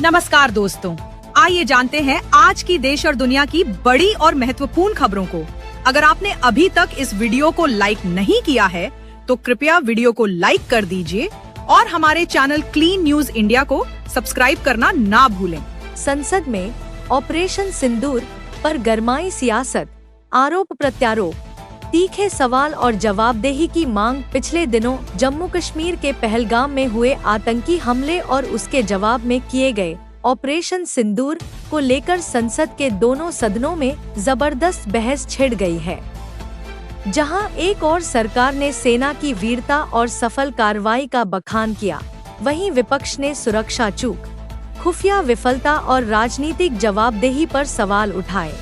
नमस्कार दोस्तों, आइए जानते हैं आज की देश और दुनिया की बड़ी और महत्वपूर्ण खबरों को। अगर आपने अभी तक इस वीडियो को लाइक नहीं किया है, तो कृपया वीडियो को लाइक कर दीजिए और हमारे चैनल क्लीन न्यूज इंडिया को सब्सक्राइब करना ना भूलें। संसद में ऑपरेशन सिंदूर पर गरमाई सियासत, आरोप प्रत्यारोप, तीखे सवाल और जवाबदेही की मांग। पिछले दिनों जम्मू कश्मीर के पहलगाम में हुए आतंकी हमले और उसके जवाब में किए गए ऑपरेशन सिंदूर को लेकर संसद के दोनों सदनों में जबरदस्त बहस छिड़ गई है। जहां एक और सरकार ने सेना की वीरता और सफल कार्रवाई का बखान किया, वहीं विपक्ष ने सुरक्षा चूक, खुफिया विफलता और राजनीतिक जवाबदेही पर सवाल उठाए।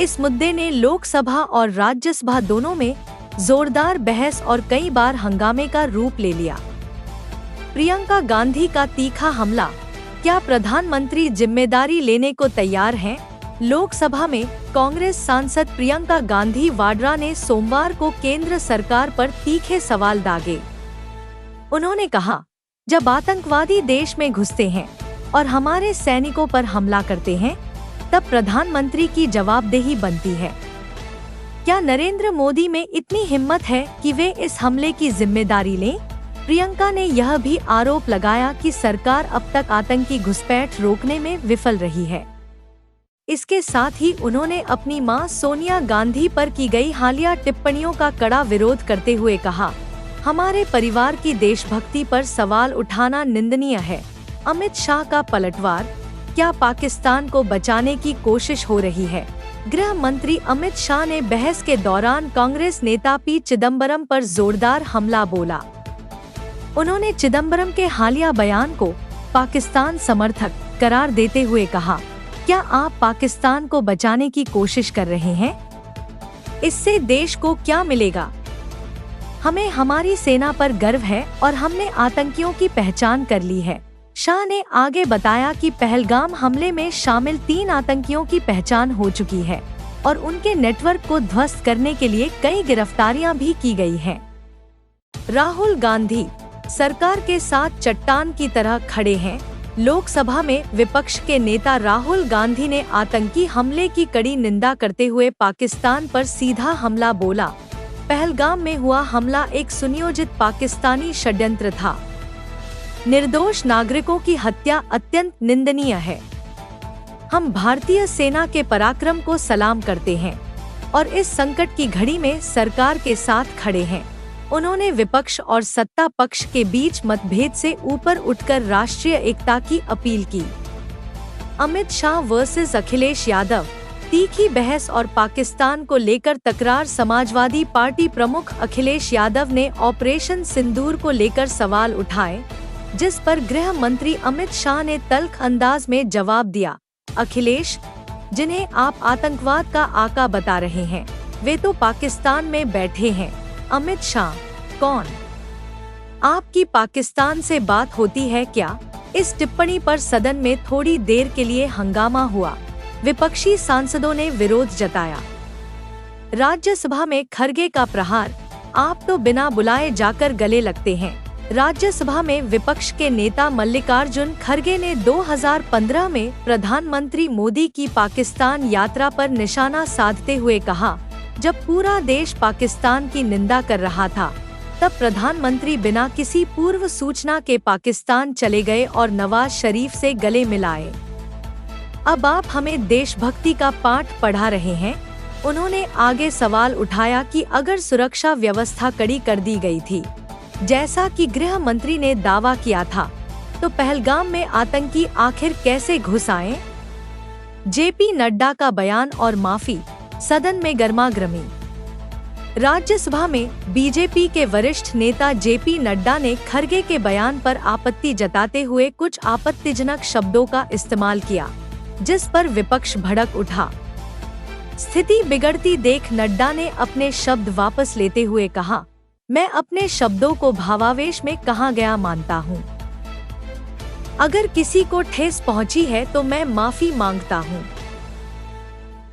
इस मुद्दे ने लोकसभा और राज्यसभा दोनों में जोरदार बहस और कई बार हंगामे का रूप ले लिया। प्रियंका गांधी का तीखा हमला, क्या प्रधानमंत्री जिम्मेदारी लेने को तैयार हैं? लोकसभा में कांग्रेस सांसद प्रियंका गांधी वाड्रा ने सोमवार को केंद्र सरकार पर तीखे सवाल दागे। उन्होंने कहा, जब आतंकवादी देश में घुसते हैं और हमारे सैनिकों पर हमला करते हैं, तब प्रधानमंत्री की जवाबदेही बनती है। क्या नरेंद्र मोदी में इतनी हिम्मत है कि वे इस हमले की जिम्मेदारी लें? प्रियंका ने यह भी आरोप लगाया कि सरकार अब तक आतंकी घुसपैठ रोकने में विफल रही है। इसके साथ ही उन्होंने अपनी मां सोनिया गांधी पर की गई हालिया टिप्पणियों का कड़ा विरोध करते हुए कहा, हमारे परिवार की देशभक्ति पर सवाल उठाना निंदनीय है। अमित शाह का पलटवार, क्या पाकिस्तान को बचाने की कोशिश हो रही है? गृह मंत्री अमित शाह ने बहस के दौरान कांग्रेस नेता पी चिदम्बरम पर जोरदार हमला बोला। उन्होंने चिदम्बरम के हालिया बयान को पाकिस्तान समर्थक करार देते हुए कहा, क्या आप पाकिस्तान को बचाने की कोशिश कर रहे हैं? इससे देश को क्या मिलेगा? हमें हमारी सेना पर गर्व है और हमने आतंकियों की पहचान कर ली है। शाह ने आगे बताया कि पहलगाम हमले में शामिल 3 आतंकियों की पहचान हो चुकी है और उनके नेटवर्क को ध्वस्त करने के लिए कई गिरफ्तारियां भी की गई हैं। राहुल गांधी सरकार के साथ चट्टान की तरह खड़े हैं। लोकसभा में विपक्ष के नेता राहुल गांधी ने आतंकी हमले की कड़ी निंदा करते हुए पाकिस्तान पर सीधा हमला बोला। पहलगाम में हुआ हमला एक सुनियोजित पाकिस्तानी षड्यंत्र था। निर्दोष नागरिकों की हत्या अत्यंत निंदनीय है। हम भारतीय सेना के पराक्रम को सलाम करते हैं और इस संकट की घड़ी में सरकार के साथ खड़े हैं। उन्होंने विपक्ष और सत्ता पक्ष के बीच मतभेद से ऊपर उठकर राष्ट्रीय एकता की अपील की। अमित शाह वर्सेस अखिलेश यादव, तीखी बहस और पाकिस्तान को लेकर तकरार। समाजवादी पार्टी प्रमुख अखिलेश यादव ने ऑपरेशन सिंदूर को लेकर सवाल उठाए, जिस पर गृह मंत्री अमित शाह ने तल्ख अंदाज में जवाब दिया। अखिलेश, जिन्हें आप आतंकवाद का आका बता रहे हैं, वे तो पाकिस्तान में बैठे हैं। अमित शाह कौन? आपकी पाकिस्तान से बात होती है क्या? इस टिप्पणी पर सदन में थोड़ी देर के लिए हंगामा हुआ। विपक्षी सांसदों ने विरोध जताया। राज्यसभा में खरगे का प्रहार, आप तो बिना बुलाए जाकर गले लगते हैं। राज्यसभा में विपक्ष के नेता मल्लिकार्जुन खरगे ने 2015 में प्रधानमंत्री मोदी की पाकिस्तान यात्रा पर निशाना साधते हुए कहा, जब पूरा देश पाकिस्तान की निंदा कर रहा था, तब प्रधानमंत्री बिना किसी पूर्व सूचना के पाकिस्तान चले गए और नवाज शरीफ से गले मिलाए। अब आप हमें देशभक्ति का पाठ पढ़ा रहे हैं। उन्होंने आगे सवाल उठाया कि अगर सुरक्षा व्यवस्था कड़ी कर दी गई थी, जैसा कि गृह मंत्री ने दावा किया था, तो पहलगाम में आतंकी आखिर कैसे घुस आए? जेपी नड्डा का बयान और माफी, सदन में गर्मागर्मी। राज्यसभा में बीजेपी के वरिष्ठ नेता जेपी नड्डा ने खरगे के बयान पर आपत्ति जताते हुए कुछ आपत्तिजनक शब्दों का इस्तेमाल किया, जिस पर विपक्ष भड़क उठा। स्थिति बिगड़ती देख नड्डा ने अपने शब्द वापस लेते हुए कहा, मैं अपने शब्दों को भावावेश में कहा गया मानता हूँ। अगर किसी को ठेस पहुंची है तो मैं माफी मांगता हूँ।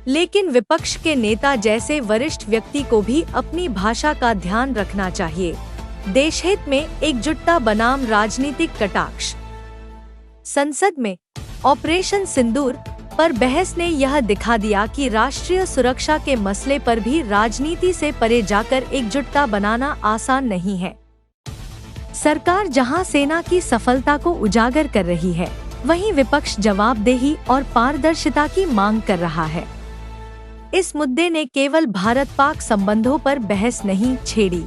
लेकिन विपक्ष के नेता जैसे वरिष्ठ व्यक्ति को भी अपनी भाषा का ध्यान रखना चाहिए। देशहित में एकजुटता बनाम राजनीतिक कटाक्ष। संसद में ऑपरेशन सिंदूर पर बहस ने यह दिखा दिया कि राष्ट्रीय सुरक्षा के मसले पर भी राजनीति से परे जाकर एकजुटता बनाना आसान नहीं है। सरकार जहां सेना की सफलता को उजागर कर रही है, वहीं विपक्ष जवाबदेही और पारदर्शिता की मांग कर रहा है। इस मुद्दे ने केवल भारत-पाक संबंधों पर बहस नहीं छेड़ी,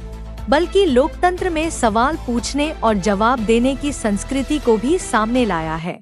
बल्कि लोकतंत्र में सवाल पूछने और जवाब देने की संस्कृति को भी सामने लाया है।